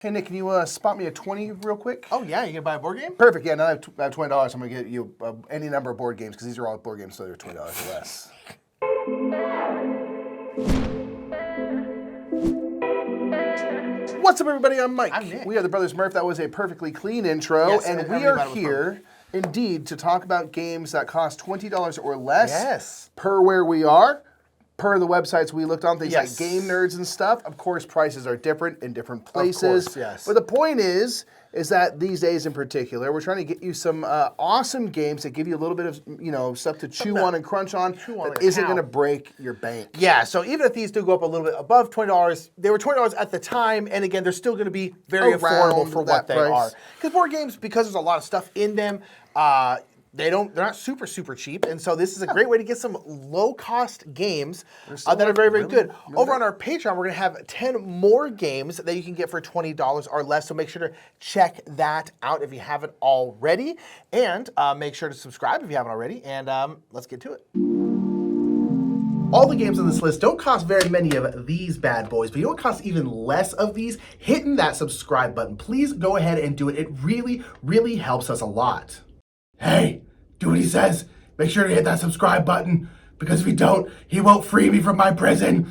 Hey, Nick, can you spot me a 20 real quick? Oh, yeah, you gonna buy a board game? Perfect, yeah, now I have $20. I'm gonna get you any number of board games, because these are all board games, so they're $20 or less. What's up, everybody? I'm Mike. I'm Nick. We are the Brothers Murph. That was a perfectly clean intro, Yes, and we are here, indeed, to talk about games that cost $20 or less. Yes. Per where we are. Per the websites we looked on, things Yes. like Game Nerds and stuff. Of course, prices are different in different places. Of course, yes. But the point is that these days in particular, we're trying to get you some awesome games that give you a little bit of, stuff to chew on and crunch on that like isn't how. going to break your bank. Yeah, so even if these do go up a little bit above $20, they were $20 at the time, and again, they're still gonna be very affordable for what they are. Because board games, because there's a lot of stuff in them, they're not super cheap, and so this is a great way to get some low-cost games that are very good. Over on our Patreon, we're gonna have 10 more games that you can get for $20 or less, so make sure to check that out if you haven't already, and make sure to subscribe if you haven't already, and let's get to it. All the games on this list don't cost very many of these bad boys, but you know what costs even less of these? Hitting that subscribe button. Please go ahead and do it. It really helps us a lot. Hey, do what he says. Make sure to hit that subscribe button, because if you don't, he won't free me from my prison.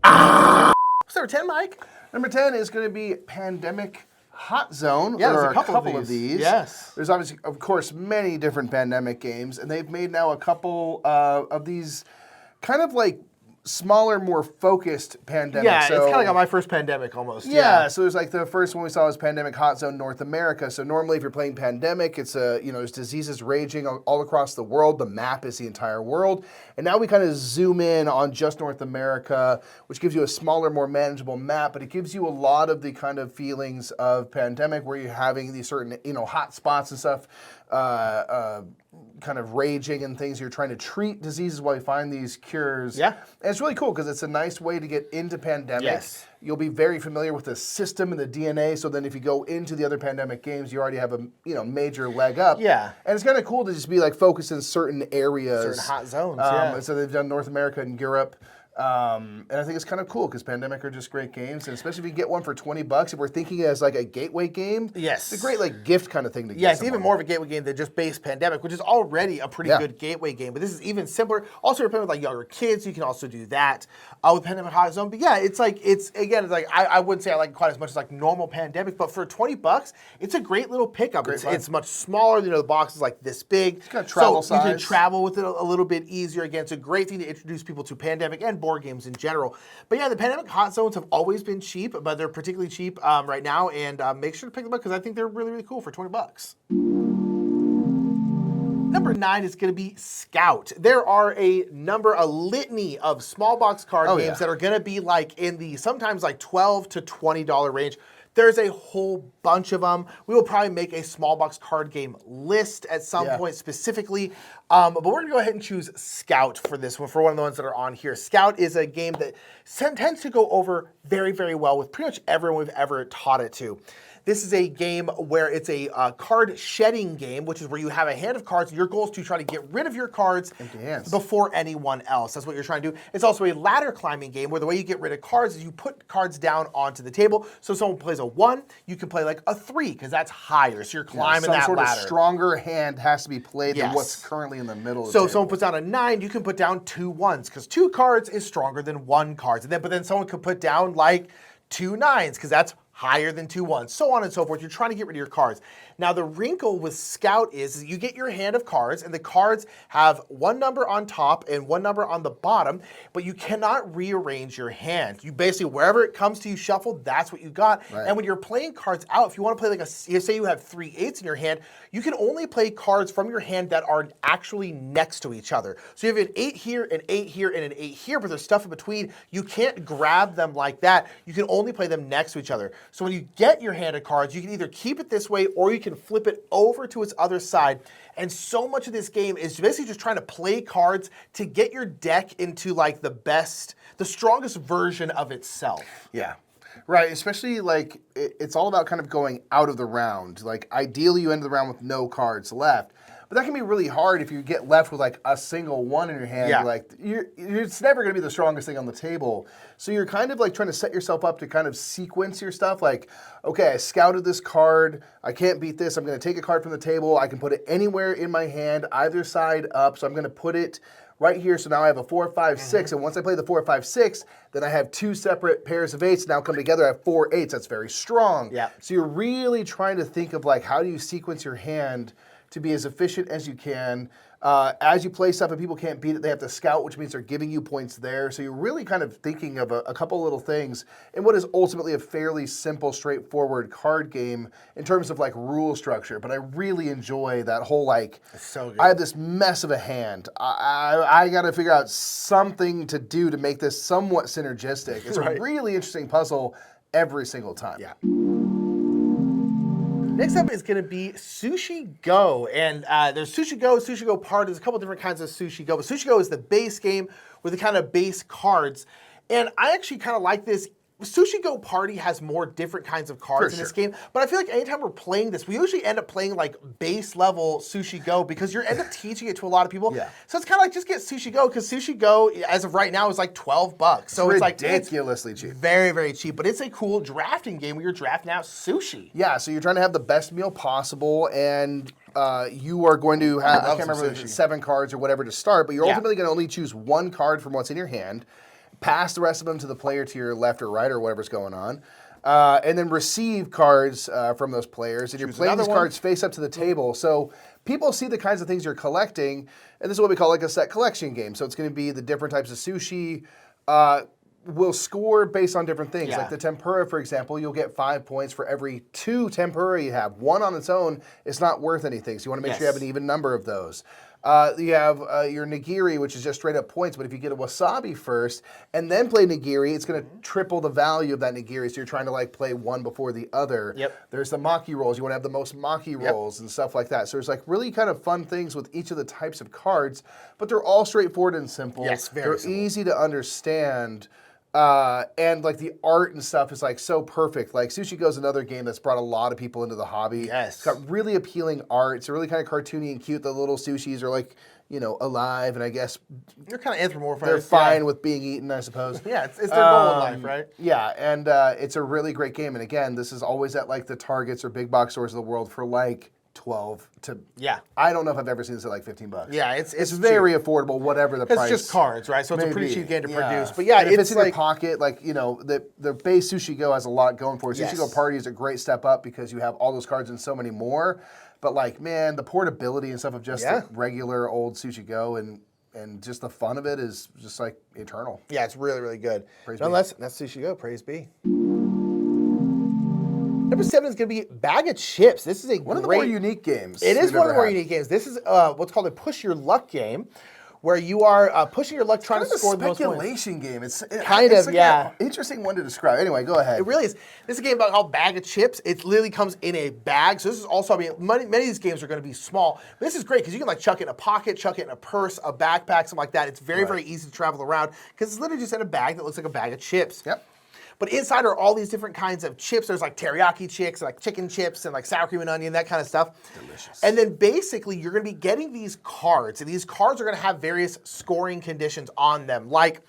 What's number 10, Mike? Number 10 is going to be Pandemic Hot Zone. Yeah, there there's are a couple of these. Yes. There's obviously, of course, many different Pandemic games, and they've made now a couple of these kind of like smaller, more focused Pandemic. Yeah, so, it's kind of like My First Pandemic almost. Yeah, so there's like the first one we saw was Pandemic Hot Zone North America. So normally if you're playing Pandemic, it's there's diseases raging all across the world. The map is the entire world. And now we kind of zoom in on just North America, which gives you a smaller, more manageable map, but it gives you a lot of the kind of feelings of Pandemic where you're having these certain, hot spots and stuff kind of raging and things. You're trying to treat diseases while you find these cures. Yeah. And it's really cool because it's a nice way to get into Pandemic. Yes. You'll be very familiar with the system and the DNA, so then if you go into the other Pandemic games, you already have a major leg up. Yeah. And it's kind of cool to just be like focused in certain areas. Certain hot zones, yeah. So they've done North America and Europe. And I think it's kind of cool because Pandemic are just great games, and especially if you get one for $20, if we're thinking as like a gateway game, yes, it's a great like gift kind of thing to get. Yeah, it's even more of a gateway game than just base Pandemic, which is already a pretty good gateway game. But this is even simpler. Also, you're playing with like younger kids, you can also do that with Pandemic Hot Zone. But yeah, it's like I wouldn't say I like it quite as much as like normal Pandemic, but for $20, it's a great little pickup. It's much smaller. The box is like this big. It's got travel size. You can travel with it a little bit easier. Again, it's a great thing to introduce people to Pandemic and board games in general. But yeah, the Pandemic Hot Zones have always been cheap, but they're particularly cheap right now. And make sure to pick them up because I think they're really cool for $20. Number 9 is going to be Scout. There are a litany of small box card games that are going to be like in the sometimes like $12 to $20 range. There's a whole bunch of them. We will probably make a small box card game list at some point specifically. But we're gonna go ahead and choose Scout for this one, for one of the ones that are on here. Scout is a game that tends to go over very well with pretty much everyone we've ever taught it to. This is a game where it's a card shedding game, which is where you have a hand of cards, and your goal is to try to get rid of your cards before anyone else. That's what you're trying to do. It's also a ladder climbing game where the way you get rid of cards is you put cards down onto the table. So if someone plays a 1, you can play like a 3 because that's higher. So you're climbing that ladder. Some sort of stronger hand has to be played than what's currently in the middle of the table. So if someone puts down a 9, you can put down 2 1s because 2 cards is stronger than 1 card. But then someone could put down like 2 9s because that's higher than 2 1s, so on and so forth. You're trying to get rid of your cards. Now, the wrinkle with Scout is you get your hand of cards, and the cards have one number on top and one number on the bottom, but you cannot rearrange your hand. You basically, wherever it comes to you shuffled, that's what you got. Right. And when you're playing cards out, if you want to play like say you have 3 8s in your hand, you can only play cards from your hand that are actually next to each other. So you have an 8 here, an 8 here, and an 8 here, but there's stuff in between. You can't grab them like that. You can only play them next to each other. So when you get your hand of cards, you can either keep it this way or you can flip it over to its other side. And so much of this game is basically just trying to play cards to get your deck into like the strongest version of itself. Yeah. Right, especially like it's all about kind of going out of the round. Like ideally you end the round with no cards left. But that can be really hard if you get left with like a single one in your hand. Yeah. Like it's never going to be the strongest thing on the table. So you're kind of like trying to set yourself up to kind of sequence your stuff. Like, okay, I scouted this card. I can't beat this. I'm going to take a card from the table. I can put it anywhere in my hand, either side up. So I'm going to put it right here. So now I have a 4, 5, 6. And once I play the 4, 5, 6, then I have 2 separate pairs of 8s now come together. I have 4 8s. That's very strong. Yeah. So you're really trying to think of like, how do you sequence your hand to be as efficient as you can. As you play stuff and people can't beat it, they have to scout, which means they're giving you points there. So you're really kind of thinking of a couple little things in what is ultimately a fairly simple, straightforward card game in terms of like rule structure. But I really enjoy that whole like, It's so good. I have this mess of a hand. I got to figure out something to do to make this somewhat synergistic. It's Right. a really interesting puzzle every single time. Yeah. Next up is going to be Sushi Go, and there's Sushi Go Party. There's a couple different kinds of Sushi Go, but Sushi Go is the base game with the kind of base cards, and I actually kind of like this. Sushi Go Party has more different kinds of cards in this game, but I feel like anytime we're playing this, we usually end up playing like base level Sushi Go because you end up teaching it to a lot of people. Yeah. So it's kind of like just get Sushi Go because Sushi Go, as of right now, is like $12. So it's like ridiculously cheap. Very, very cheap, but it's a cool drafting game where you're drafting out sushi. Yeah, so you're trying to have the best meal possible, and you are going to have, I love can't some remember, if sushi. it's 7 cards or whatever to start, but you're Yeah. ultimately going to only choose 1 card from what's in your hand, pass the rest of them to the player to your left or right or whatever's going on, and then receive cards from those players. And you're playing another these one. cards face up to the table, so people see the kinds of things you're collecting, and this is what we call like a set collection game. So it's going to be the different types of sushi. Will score based on different things. Yeah. Like the tempura, for example, you'll get 5 points for every 2 tempura you have. 1 on its own is not worth anything, so you want to make sure you have an even number of those. You have your nigiri, which is just straight up points, but if you get a wasabi first and then play nigiri, it's going to triple the value of that nigiri, so you're trying to like play one before the other. Yep. There's the maki rolls. You want to have the most maki rolls and stuff like that. So there's like really kind of fun things with each of the types of cards, but they're all straightforward and simple. Yes, very They're simple. easy to understand. And like the art and stuff is like so perfect. Like Sushi Go is another game that's brought a lot of people into the hobby. Yes. It's got really appealing art. It's really kind of cartoony and cute. The little sushis are like, you know, alive, and I guess You're kind of anthropomorphized. they're fine with being eaten, I suppose. Yeah, it's their goal in life, right? Yeah, and it's a really great game. And again, this is always at like the Targets or big box stores of the world for like 12 to, Yeah. I don't know if I've ever seen this at like $15. Yeah, it's very affordable, whatever the price. It's just cards, right? So it's a pretty Maybe, cheap game to yeah. produce. But yeah, And if it's in your like pocket, like, you know, the base Sushi Go has a lot going for it. Yes. Sushi Go Party is a great step up because you have all those cards and so many more. But like, man, the portability and stuff of just the regular old Sushi Go and just the fun of it is just like eternal. yeah, it's really, really good. Praise Nonetheless, that's Sushi Go. Praise be. Number 7 is going to be Bag of Chips. This is One of the more unique games. It is we've one of the ever more had. unique games. This is what's called a push your luck game, where you are pushing your luck trying Kind to of score a the most points. speculation game. It's Kind it's of, like yeah. an interesting one to describe. Anyway, go ahead. It really is. This is a game about called Bag of Chips. It literally comes in a bag. So this is also, I mean, many of these games are going to be small. But this is great because you can like chuck it in a pocket, chuck it in a purse, a backpack, something like that. It's very, very easy to travel around because it's literally just in a bag that looks like a bag of chips. Yep. But inside are all these different kinds of chips. There's like teriyaki chips, like chicken chips, and like sour cream and onion, that kind of stuff. Delicious. And then basically you're going to be getting these cards, and these cards are going to have various scoring conditions on them. Like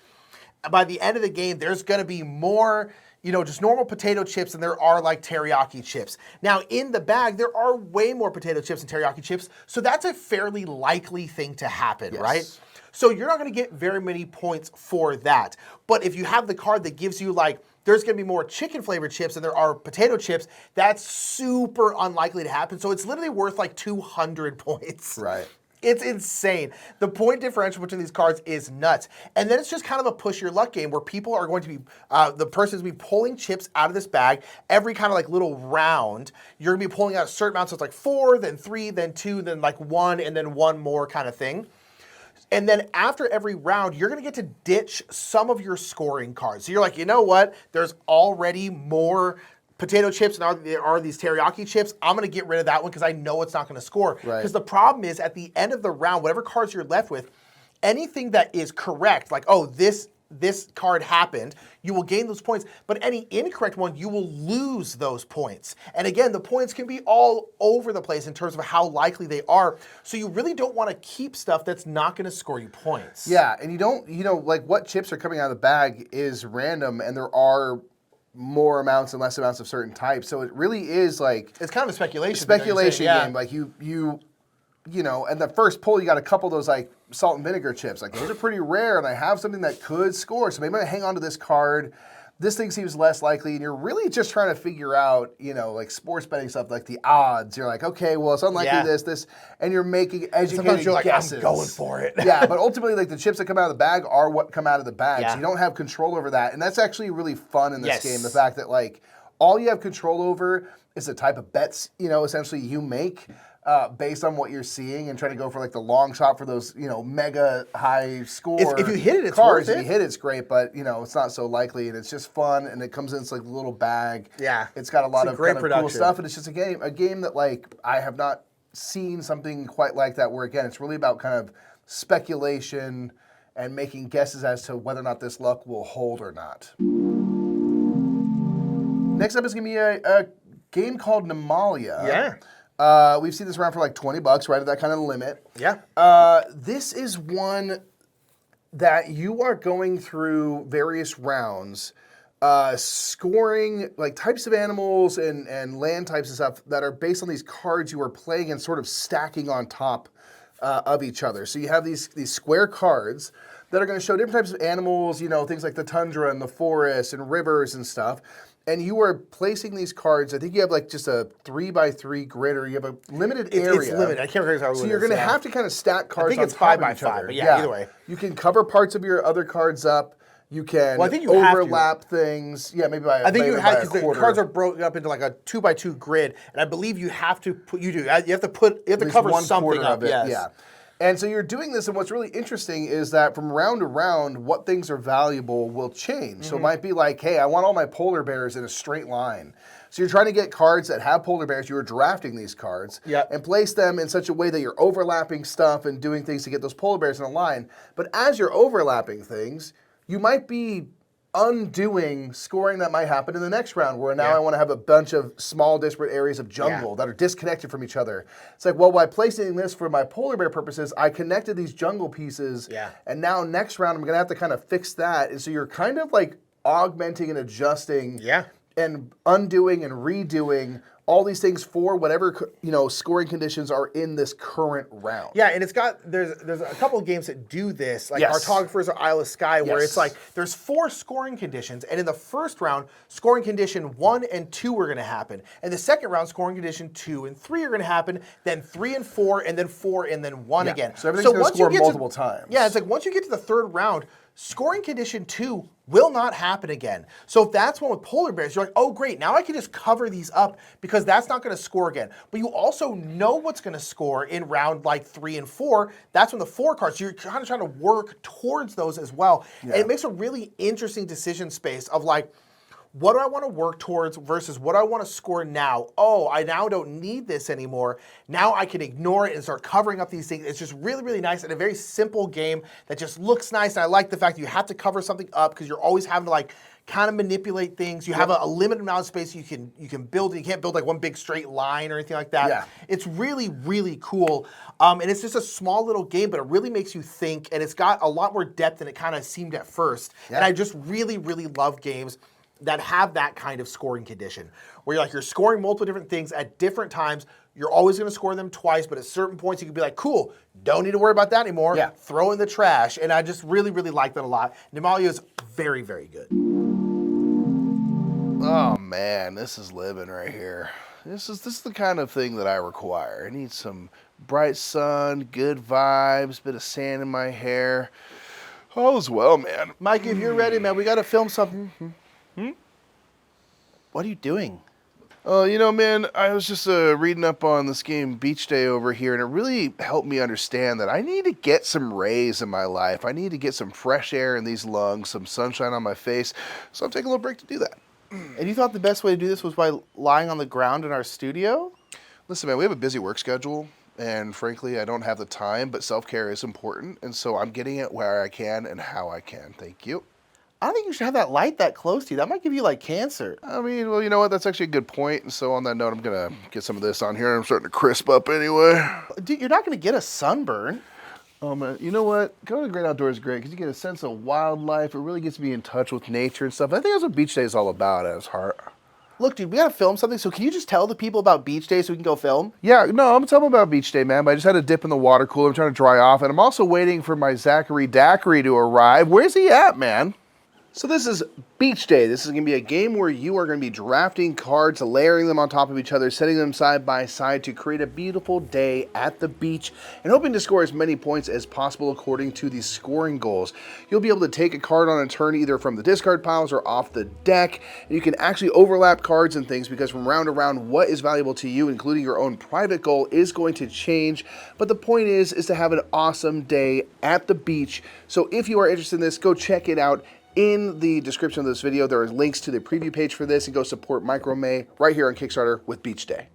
by the end of the game, there's going to be more, you know, just normal potato chips than there are like teriyaki chips. Now in the bag, there are way more potato chips and teriyaki chips, so that's a fairly likely thing to happen, right? So you're not going to get very many points for that. But if you have the card that gives you like, there's going to be more chicken flavored chips than there are potato chips, that's super unlikely to happen. So it's literally worth like 200 points. Right. It's insane. The point differential between these cards is nuts. And then it's just kind of a push your luck game where people are going to be, the person's going to be pulling chips out of this bag. Every kind of like little round, you're going to be pulling out a certain amount. So it's like 4, then 3, then 2, then like 1, and then 1 more kind of thing. And then after every round, you're going to get to ditch some of your scoring cards. So you're like, you know what? There's already more potato chips and there are these teriyaki chips. I'm going to get rid of that one because I know it's not going to score. Right. Because the problem is at the end of the round, whatever cards you're left with, anything that is correct, like, oh, this this card happened, you will gain those points, but any incorrect one, you will lose those points. And again, the points can be all over the place in terms of how likely they are, so you really don't want to keep stuff that's not going to score you points. Yeah, and you don't, like what chips are coming out of the bag is random, and there are more amounts and less amounts of certain types, so it really is like... It's kind of a speculation game, like and the first pull, you got a couple of those like salt and vinegar chips. Like those are pretty rare, and I have something that could score. So maybe I hang on to this card. This thing seems less likely, and you're really just trying to figure out, like sports betting stuff, like the odds. You're like, okay, well, it's unlikely this, and you're making educated Sometimes you're like, guesses. I'm going for it. Yeah, but ultimately, like the chips that come out of the bag are what come out of the bag. Yeah. So you don't have control over that, and that's actually really fun in this Yes. game. The fact that like all you have control over is the type of bets, essentially you make. Based on what you're seeing and trying to go for like the long shot for those, mega high score If you hit it, it's cards. worth If it. you hit it's great, but it's not so likely, and it's just fun, and it comes in this like little bag. Yeah. It's got a lot of great kind of cool production. stuff, and it's just a game that like I have not seen something quite like that, where again it's really about kind of speculation and making guesses as to whether or not this luck will hold or not. Next up is gonna be a game called Nemalia. Yeah. We've seen this around for like $20, right at that kind of limit. Yeah. This is one that you are going through various rounds, scoring like types of animals and land types and stuff that are based on these cards you are playing and sort of stacking on top of each other. So you have these square cards that are going to show different types of animals, things like the tundra and the forest and rivers and stuff. And you are placing these cards. I think you have like just a 3x3 grid, or you have a limited area. It's limited. I can't remember how So you're going to have to kind of stack cards. I think on it's top 5x5, of each other. but yeah, either way. You can cover parts of your other cards up. You can I think you have to. overlap things. Yeah, maybe by I think maybe you by have a because the quarter. cards are broken up into like a 2x2 grid, and I believe you have to put. You have to At least cover 1/4 something up. of it. Yes. Yeah. And so you're doing this, and what's really interesting is that from round to round, what things are valuable will change. So it might be like, hey, I want all my polar bears in a straight line. So you're trying to get cards that have polar bears. You are drafting these cards and place them in such a way that you're overlapping stuff and doing things to get those polar bears in a line. But as you're overlapping things, you might be undoing scoring that might happen in the next round, where now I want to have a bunch of small disparate areas of jungle that are disconnected from each other. It's like, well, by placing this for my polar bear purposes, I connected these jungle pieces, and now next round I'm going to have to kind of fix that. And so you're kind of like augmenting and adjusting and undoing and redoing all these things for whatever scoring conditions are in this current round. Yeah, and there's a couple of games that do this, like Cartographers or Isle of Skye, where it's like there's 4 scoring conditions, and in the first round, scoring condition 1 and 2 are going to happen, and the second round, scoring condition 2 and 3 are going to happen, then 3 and 4, and then 4 and then 1 again. So everything's going to score multiple times. Yeah, it's like once you get to the third round, scoring condition 2 will not happen again. So if that's one with polar bears, you're like, oh great, now I can just cover these up because that's not going to score again. But you also know what's going to score in round like 3 and 4. That's when the 4 cards, so you're kind of trying to work towards those as well. And it makes a really interesting decision space of like, what do I want to work towards versus what I want to score now? Oh, I now don't need this anymore. Now I can ignore it and start covering up these things. It's just really, really nice and a very simple game that just looks nice. And I like the fact that you have to cover something up because you're always having to like kind of manipulate things. You have a limited amount of space you can build. You can't build like one big straight line or anything like that. Yeah. It's really, really cool. And it's just a small little game, but it really makes you think. And it's got a lot more depth than it kind of seemed at first. Yeah. And I just really, really love games that have that kind of scoring condition, where you're scoring multiple different things at different times. You're always going to score them twice, but at certain points you can be like, cool, don't need to worry about that anymore. Yeah. Throw in the trash. And I just really, really like that a lot. Nemalia is very, very good. Oh man, this is living right here. This is the kind of thing that I require. I need some bright sun, good vibes, bit of sand in my hair. All's well, man. Mike, if you're ready, man, we got to film something. What are you doing? Man, I was just reading up on this game Beach Day over here, and it really helped me understand that I need to get some rays in my life. I need to get some fresh air in these lungs, some sunshine on my face, so I'm taking a little break to do that. And you thought the best way to do this was by lying on the ground in our studio? Listen, man, we have a busy work schedule, and frankly, I don't have the time, but self-care is important, and so I'm getting it where I can and how I can. Thank you. I don't think you should have that light that close to you. That might give you like cancer. I mean, well, you know what? That's actually a good point. And so on that note, I'm going to get some of this on here. I'm starting to crisp up anyway. Dude, you're not going to get a sunburn. Oh, man. You know what? Going to the Great Outdoors is great because you get a sense of wildlife. It really gets me in touch with nature and stuff. I think that's what Beach Day is all about at its heart. Look, dude, we got to film something. So can you just tell the people about Beach Day so we can go film? Yeah, no, I'm telling them about Beach Day, man. But I just had a dip in the water cooler. I'm trying to dry off. And I'm also waiting for my Zachary Daiquiri to arrive. Where's he at, man? So this is Beach Day. This is going to be a game where you are going to be drafting cards, layering them on top of each other, setting them side by side to create a beautiful day at the beach, and hoping to score as many points as possible according to the scoring goals. You'll be able to take a card on a turn either from the discard piles or off the deck, and you can actually overlap cards and things because from round to round, what is valuable to you, including your own private goal, is going to change. But the point is to have an awesome day at the beach. So if you are interested in this, go check it out. In the description of this video, there are links to the preview page for this, and go support Micro May right here on Kickstarter with Beach Day.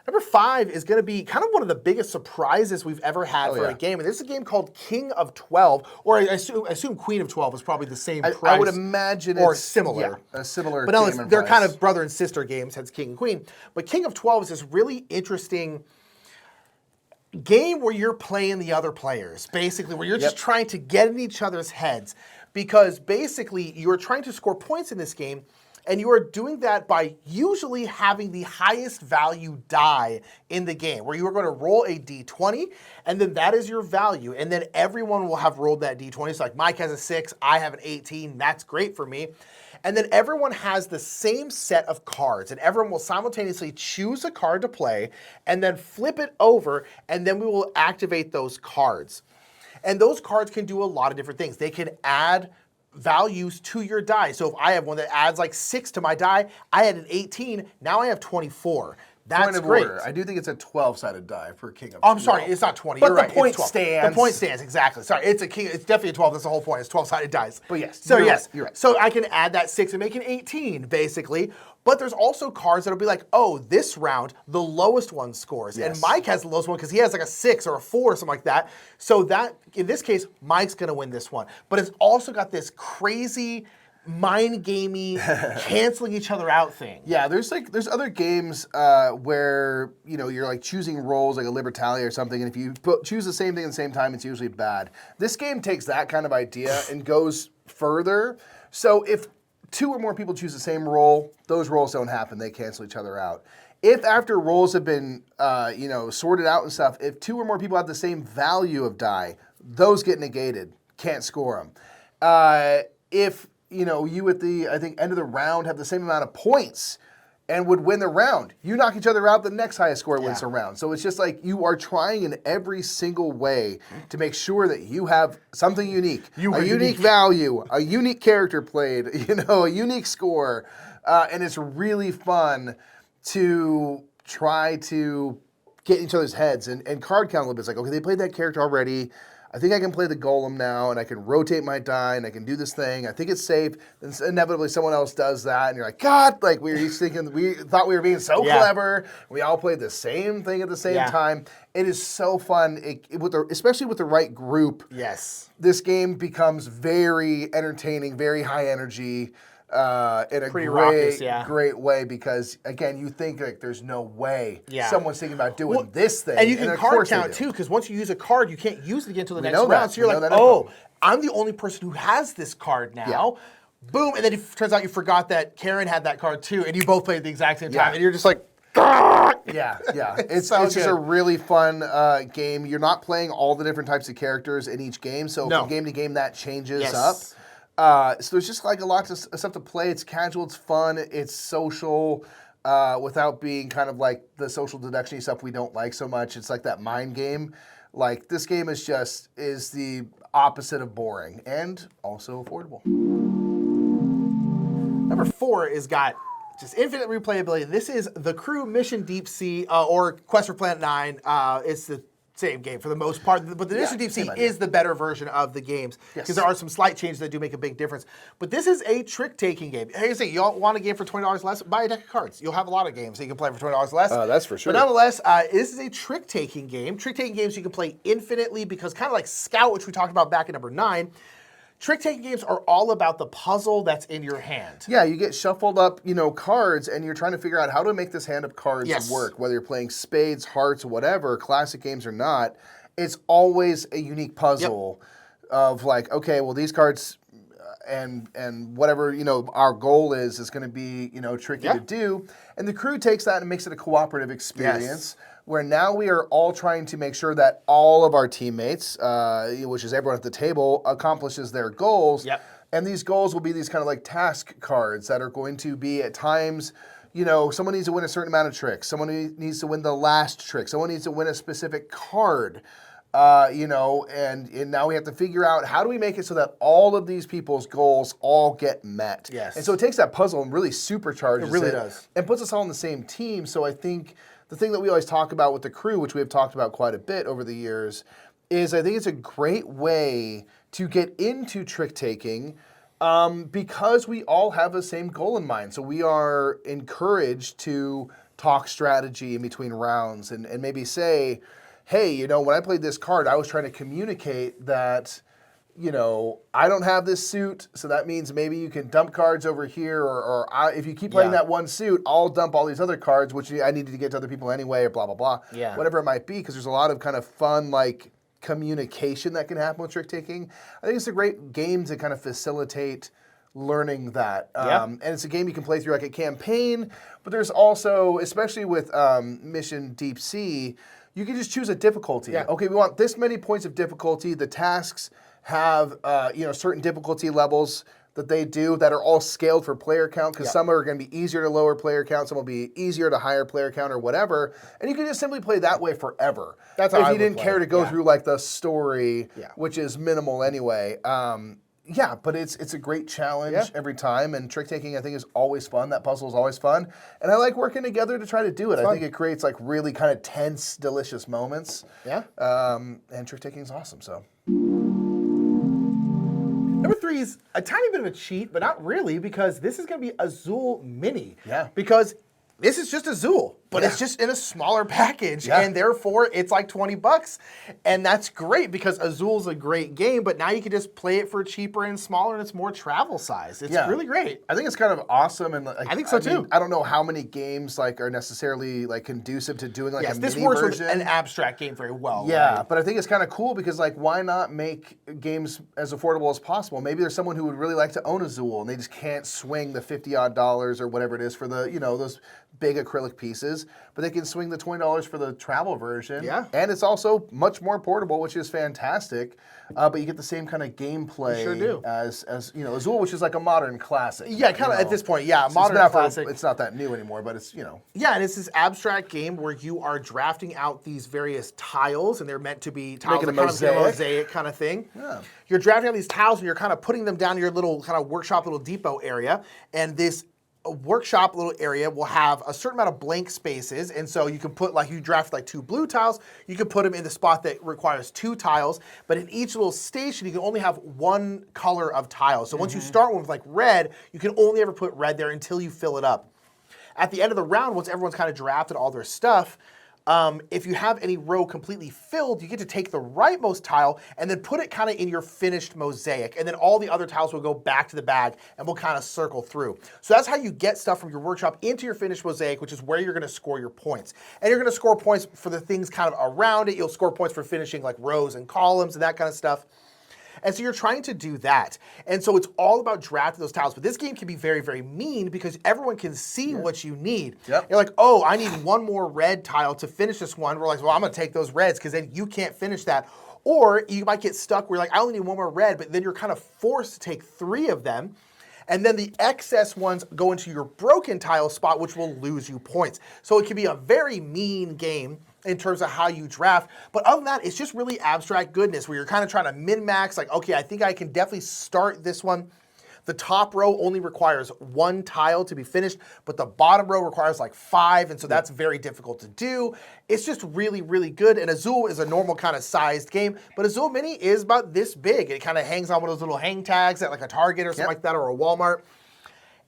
Number 5 is going to be kind of one of the biggest surprises we've ever had for a game. And this is a game called King of 12, or I assume Queen of 12 is probably the same price. I would imagine or it's similar. Yeah, a similar But no, game and they're price. kind of brother and sister games, hence King and Queen. But King of 12 is this really interesting game where you're playing the other players, basically, where you're just trying to get in each other's heads. Because basically, you're trying to score points in this game, and you are doing that by usually having the highest value die in the game, where you are going to roll a d20, and then that is your value. And then everyone will have rolled that d20. So like Mike has a 6, I have an 18, that's great for me. And then everyone has the same set of cards, and everyone will simultaneously choose a card to play, and then flip it over, and then we will activate those cards. And those cards can do a lot of different things. They can add values to your die. So if I have one that adds like 6 to my die, I had an 18, now I have 24. That's Point of great. order. I do think it's a 12-sided die for King of 12. Oh, I'm sorry, it's not 20. But You're the right. point it's 12. stands. The point stands, exactly. Sorry, it's definitely a 12. That's the whole point. It's 12-sided dice. But yes, So you're yes, right, you're right. So I can add that 6 and make an 18, basically. But there's also cards that'll be like, oh, this round, the lowest one scores. Yes. And Mike has the lowest one because he has like a 6 or a 4 or something like that. So that, in this case, Mike's going to win this one. But it's also got this crazy mind gamey, canceling each other out thing. Yeah, there's other games where you're like choosing roles like a Libertalia or something, and if you choose the same thing at the same time, it's usually bad. This game takes that kind of idea and goes further. So if 2 or more people choose the same role, those roles don't happen; they cancel each other out. If after roles have been sorted out and stuff, if 2 or more people have the same value of die, those get negated. Can't score them. If you at the, I think, end of the round have the same amount of points and would win the round, you knock each other out, the next highest score wins the round. So it's just like you are trying in every single way to make sure that you have something unique, a unique value, a unique character played, a unique score. And it's really fun to try to get in each other's heads and card count a little bit. It's like, okay, they played that character already. I think I can play the golem now, and I can rotate my die, and I can do this thing. I think it's safe. Then inevitably someone else does that, and you're like, God, like we thought we were being so clever. We all played the same thing at the same time. It is so fun, especially with the right group. Yes. This game becomes very entertaining, very high energy. In a great way because, again, you think like there's no way someone's thinking about doing this thing. And you can card count too, because once you use a card, you can't use it again until the next round. So you're like, oh, I'm the only person who has this card now. Yeah. Boom, and then it turns out you forgot that Karen had that card too, and you both played at the exact same time, and you're just like, yeah. It's just a really fun game. You're not playing all the different types of characters in each game, so from game to game that changes up. So there's just like a lot of stuff to play. It's casual, it's fun, it's social, without being kind of like the social deduction stuff we don't like so much. It's like that mind game. Like this game is the opposite of boring and also affordable. Number 4 is got just infinite replayability. This is The Crew Mission Deep Sea or Quest for Planet 9. It's the same game for the most part, but the Mission Deep Sea is the better version of the games because there are some slight changes that do make a big difference. But this is a trick-taking game. Hey, you say you want a game for $20 less? Buy a deck of cards. You'll have a lot of games that you can play for $20 less. That's for sure. But nonetheless, this is a trick-taking game. Trick-taking games you can play infinitely because kind of like Scout, which we talked about back in number 9, Trick-taking games are all about the puzzle that's in your hand. Yeah, you get shuffled up, cards, and you're trying to figure out how to make this hand of cards Yes. work. Whether you're playing spades, hearts, whatever, classic games or not, it's always a unique puzzle of like, okay, well these cards and whatever our goal is going to be tricky to do, and the crew takes that and makes it a cooperative experience. Where now we are all trying to make sure that all of our teammates, which is everyone at the table, accomplishes their goals. Yep. And these goals will be these kind of like task cards that are going to be at times, someone needs to win a certain amount of tricks. Someone needs to win the last trick. Someone needs to win a specific card. And now we have to figure out how do we make it so that all of these people's goals all get met. Yes. And so it takes that puzzle and really supercharges it. It really does. And puts us all on the same team. So I think the thing that we always talk about with the crew, which we have talked about quite a bit over the years, is I think it's a great way to get into trick-taking because we all have the same goal in mind. So we are encouraged to talk strategy in between rounds and maybe say, hey, when I played this card, I was trying to communicate that, I don't have this suit, so that means maybe you can dump cards over here, or if you keep playing that one suit, I'll dump all these other cards, which I needed to get to other people anyway, or blah, blah, blah. Yeah. Whatever it might be, because there's a lot of kind of fun, like, communication that can happen with trick-taking. I think it's a great game to kind of facilitate learning that. And it's a game you can play through like a campaign, but there's also, especially with Mission Deep Sea, you can just choose a difficulty. Yeah. Okay, we want this many points of difficulty. The tasks have certain difficulty levels that they do that are all scaled for player count, because some are going to be easier to lower player count, some will be easier to higher player count or whatever, and you can just simply play that way forever. That's how if I you would didn't play. care to go Yeah. through like the story, Yeah. which is minimal anyway. But it's a great challenge every time, and trick-taking I think is always fun. That puzzle is always fun, and I like working together to try to do it. I think it creates like really kind of tense, delicious moments. Yeah. And trick-taking is awesome, so. Number 3 is a tiny bit of a cheat, but not really, because this is going to be Azul Mini. Yeah. Because this is just Azul, but it's just in a smaller package, and therefore it's like $20. And that's great because Azul's a great game, but now you can just play it for cheaper and smaller, and it's more travel size. It's really great. I think it's kind of awesome, and like, I think so too. I don't know how many games like are necessarily like conducive to doing like a This mini works version. with an abstract game very well. Yeah, right? but I think it's kind of cool because like why not make games as affordable as possible? Maybe there's someone who would really like to own Azul and they just can't swing the $50-odd or whatever it is for the those big acrylic pieces, but they can swing the $20 for the travel version. Yeah. And it's also much more portable, which is fantastic. But you get the same kind of gameplay sure do. as Azul, which is like a modern classic. Yeah, kind of at this point, So modern classic. It's not that new anymore, but it's Yeah, and it's this abstract game where you are drafting out these various tiles, and they're meant to be tiles Making that a kind of get mosaic. mosaic kind of thing. Yeah. You're drafting out these tiles, and you're kind of putting them down in your little kind of workshop, little depot area, and this workshop little area will have a certain amount of blank spaces, and so you can put, like, you draft like 2 blue tiles, you can put them in the spot that requires 2 tiles, but in each little station you can only have 1 color of tiles. So once you start one with like red, you can only ever put red there until you fill it up. At the end of the round, once everyone's kind of drafted all their stuff, if you have any row completely filled, you get to take the rightmost tile and then put it kind of in your finished mosaic, and then all the other tiles will go back to the bag and will kind of circle through. So that's how you get stuff from your workshop into your finished mosaic, which is where you're going to score your points. And you're going to score points for the things kind of around it. You'll score points for finishing like rows and columns and that kind of stuff. And so you're trying to do that. And so it's all about drafting those tiles. But this game can be very, very mean because everyone can see what you need. Yep. You're like, oh, I need 1 more red tile to finish this one. We're like, well, I'm going to take those reds because then you can't finish that. Or you might get stuck where you're like, I only need 1 more red, but then you're kind of forced to take 3 of them. And then the excess ones go into your broken tile spot, which will lose you points. So it can be a very mean game in terms of how you draft. But other than that, it's just really abstract goodness where you're kind of trying to min-max, like, okay, I think I can definitely start this one. The top row only requires 1 tile to be finished, but the bottom row requires like 5, and so that's very difficult to do. It's just really, really good, and Azul is a normal kind of sized game, but Azul Mini is about this big. It kind of hangs on one of those little hang tags at like a Target or something like that, or a Walmart.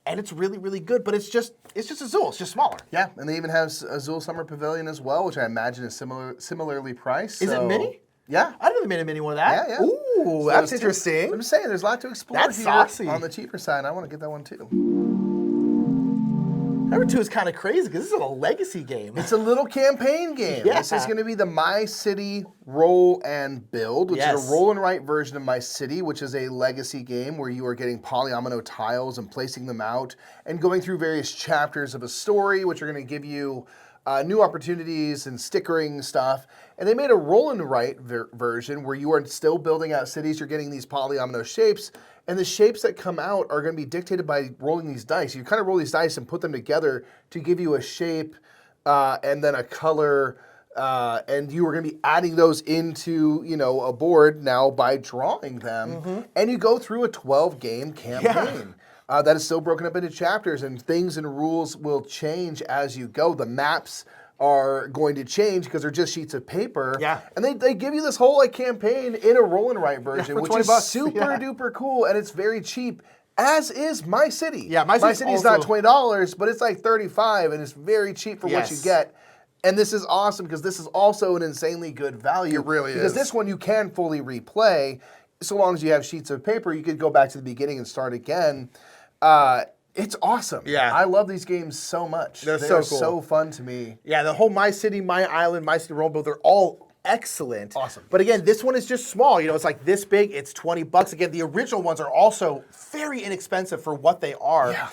And it's really, really good, but it's just Azul. It's just smaller. Yeah, and they even have Azul Summer Pavilion as well, which I imagine is similarly priced. Is it mini? Yeah. I didn't know they made a mini one of that. Yeah, yeah. Ooh. Ooh, that's interesting. I'm just saying, there's a lot to explore That's here saucy. on the cheaper side. I want to get that one too. Number 2 is kind of crazy because this is a legacy game. It's a little campaign game. Yeah. This is going to be the My City Roll and Build, which is a roll and write version of My City, which is a legacy game where you are getting polyomino tiles and placing them out and going through various chapters of a story, which are going to give you new opportunities and stickering stuff. And they made a roll and write version where you are still building out cities. You're getting these polyomino shapes. And the shapes that come out are going to be dictated by rolling these dice. You kind of roll these dice and put them together to give you a shape and then a color. And you are going to be adding those into, a board now by drawing them. And you go through a 12-game campaign. That is still broken up into chapters, and things and rules will change as you go. The maps are going to change because they're just sheets of paper. Yeah. And they give you this whole campaign in a roll and write version, for which 20 is bucks. super Yeah. duper cool, and it's very cheap. As is My City. Yeah, My City's City is not also- $20, but it's like $35, and it's very cheap for what you Yes. get. And this is awesome because this is also an insanely good value. It really because is. this one you can fully replay, so long as you have sheets of paper. You could go back to the beginning and start again. It's awesome. Yeah. I love these games so much. They're They so are cool. so fun to me. Yeah, the whole My City, My Island, My City Roll Build, they're all excellent. Awesome. But again, this one is just small. It's like this big. It's $20. Again, the original ones are also very inexpensive for what they are. Yeah.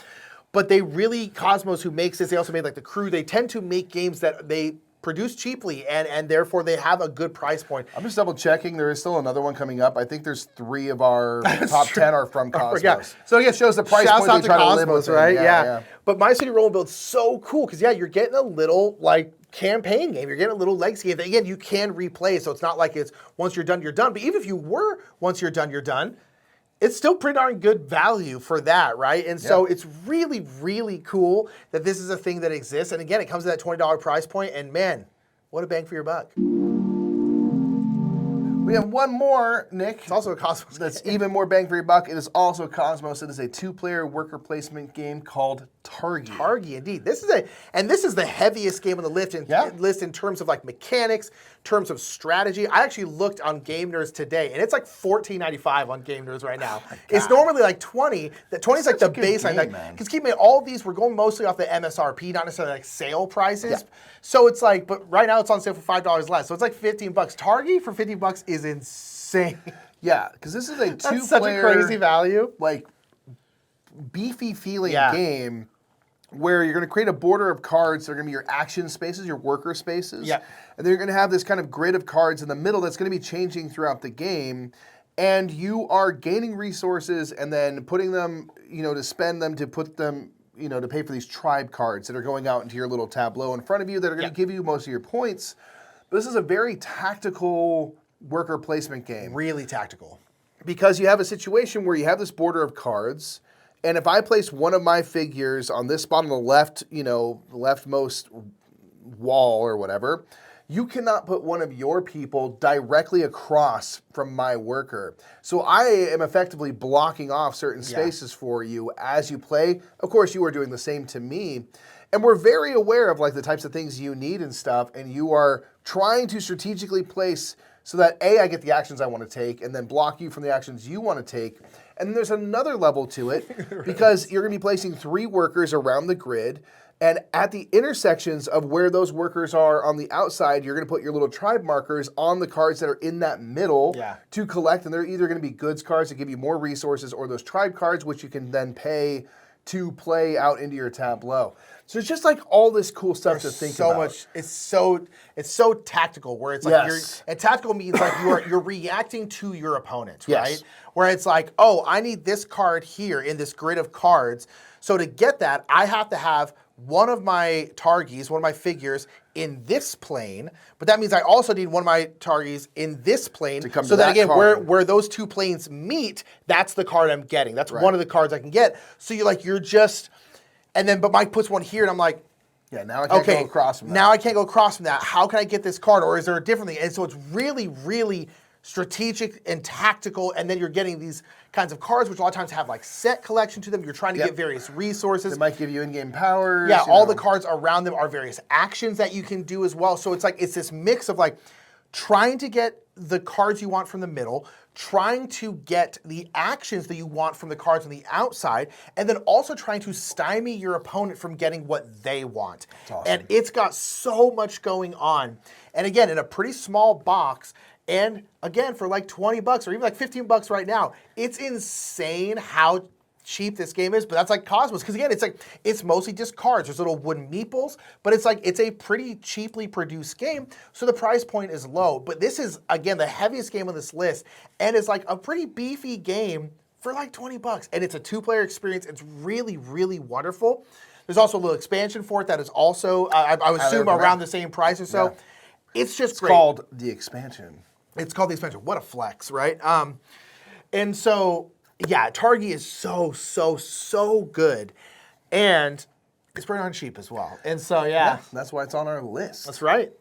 But they really, Cosmos, who makes this, they also made like The Crew, they tend to make games that they produce cheaply and therefore they have a good price point. I'm just double checking. There is still another one coming up. I think there's 3 of our top 10 are from Cosmos. Yeah. So it shows the price Shouts point out they to try to live Cosmos, within. right? Yeah. But My City Roll and Build's so cool because you're getting a little campaign game. You're getting a little legacy game that again you can replay. So it's not like it's once you're done, you're done. But even if you were once you're done, you're done. It's still pretty darn good value for that, right? And so it's really, really cool that this is a thing that exists. And again, it comes at that $20 price point. And man, what a bang for your buck. We have one more, Nick. It's also a Cosmos That's game. even more bang for your buck. It is also Cosmos. It is a 2-player worker placement game called Targi. Targi, indeed. This is the heaviest game on the list in terms of like mechanics, terms of strategy. I actually looked on Game Nerds today, and it's like $14.95 on Game Nerds right now. It's normally like $20. That $20 is like the a good baseline. game, man. Because keep in mind, all these we're going mostly off the MSRP, not necessarily like sale prices. So it's like, but right now it's on sale for $5 less. So it's like $15. Targi for $15 is insane. Yeah, because this is a 2-player, That's such a crazy value. like beefy feeling Yeah. game where you're going to create a border of cards that are going to be your action spaces, your worker spaces. Yeah. And then you're going to have this kind of grid of cards in the middle that's going to be changing throughout the game. And you are gaining resources and then putting them, to spend them to put them, to pay for these tribe cards that are going out into your little tableau in front of you that are going to give you most of your points. But this is a very tactical worker placement game. Really tactical. Because you have a situation where you have this border of cards, and if I place one of my figures on this spot on the left, the leftmost wall or whatever, you cannot put one of your people directly across from my worker. So I am effectively blocking off certain spaces for you as you play. Of course, you are doing the same to me. And we're very aware of like the types of things you need and stuff, and you are trying to strategically place so that A, I get the actions I want to take, and then block you from the actions you want to take. And then there's another level to it, because you're going to be placing 3 workers around the grid, and at the intersections of where those workers are on the outside, you're going to put your little tribe markers on the cards that are in that middle to collect, and they're either going to be goods cards that give you more resources, or those tribe cards, which you can then pay to play out into your tableau. So it's just like all this cool stuff to think about. Much. It's so tactical. Where it's like and tactical means like you're reacting to your opponent, right? Where it's like, oh, I need this card here in this grid of cards. So to get that, I have to have one of my targies, one of my figures in this plane, but that means I also need one of my targies in this plane. So that again, where those 2 planes meet, that's the card I'm getting. That's one of the cards I can get. So but Mike puts one here, and I'm like, now I can't go across from that. Now I can't go across from that. How can I get this card? Or is there a different thing? And so it's really, really strategic and tactical, and then you're getting these kinds of cards, which a lot of times have like set collection to them. You're trying to get various resources. They might give you in-game powers. Yeah, all the cards around them are various actions that you can do as well. So it's like, it's this mix of like trying to get the cards you want from the middle, trying to get the actions that you want from the cards on the outside, and then also trying to stymie your opponent from getting what they want. awesome. And it's got so much going on. And again, in a pretty small box, and again, for like 20 bucks or even like 15 bucks right now, it's insane how cheap this game is, but that's like Cosmos, because again, it's mostly just cards. There's little wooden meeples, but it's a pretty cheaply produced game, so the price point is low. But this is, again, the heaviest game on this list, and it's like a pretty beefy game for like 20 bucks. And it's a 2-player experience. It's really, really wonderful. There's also a little expansion for it that is also, I would assume, around the same price or so. Yeah. It's just It's great. called The Expansion. It's called The Expansion. What a flex, right? And so, yeah, Targi is so good. And it's pretty darn cheap as well. And so, yeah. That's why it's on our list. That's right.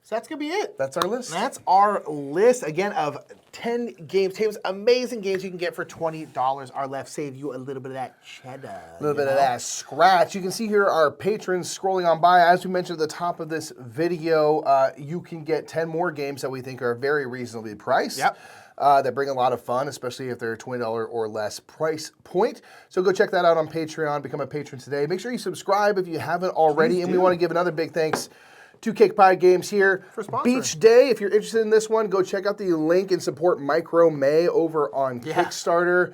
So that's going to be it. That's our list. That's our list, again, of 10 games, amazing games you can get for $20 or left. Save you a little bit of that cheddar. A little bit of that scratch. You can see here our patrons scrolling on by. As we mentioned at the top of this video, you can get 10 more games that we think are very reasonably priced. Yep. That bring a lot of fun, especially if they're a $20 or less price point. So go check that out on Patreon. Become a patron today. Make sure you subscribe if you haven't already. And we want to give another big thanks to Cake Pie Games here. For sponsoring. Beach Day, if you're interested in this one, go check out the link and support Micro May over on Kickstarter,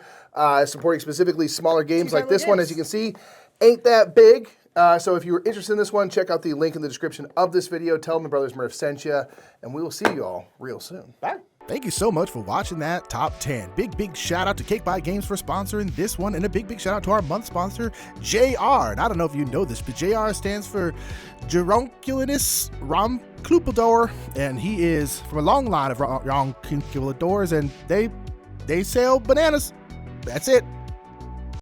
supporting specifically smaller games like this one, as you can see. Ain't that big. So if you're interested in this one, check out the link in the description of this video. Tell them the Brothers Murph sent you, and we will see you all real soon. Bye. Thank you so much for watching that top 10. Big shout out to Cake by Games for sponsoring this one, and a big shout out to our month sponsor, JR. And I don't know if you know this, but JR stands for Geronculus Romclupador, and he is from a long line of Romclupadors, and they sell bananas. That's it.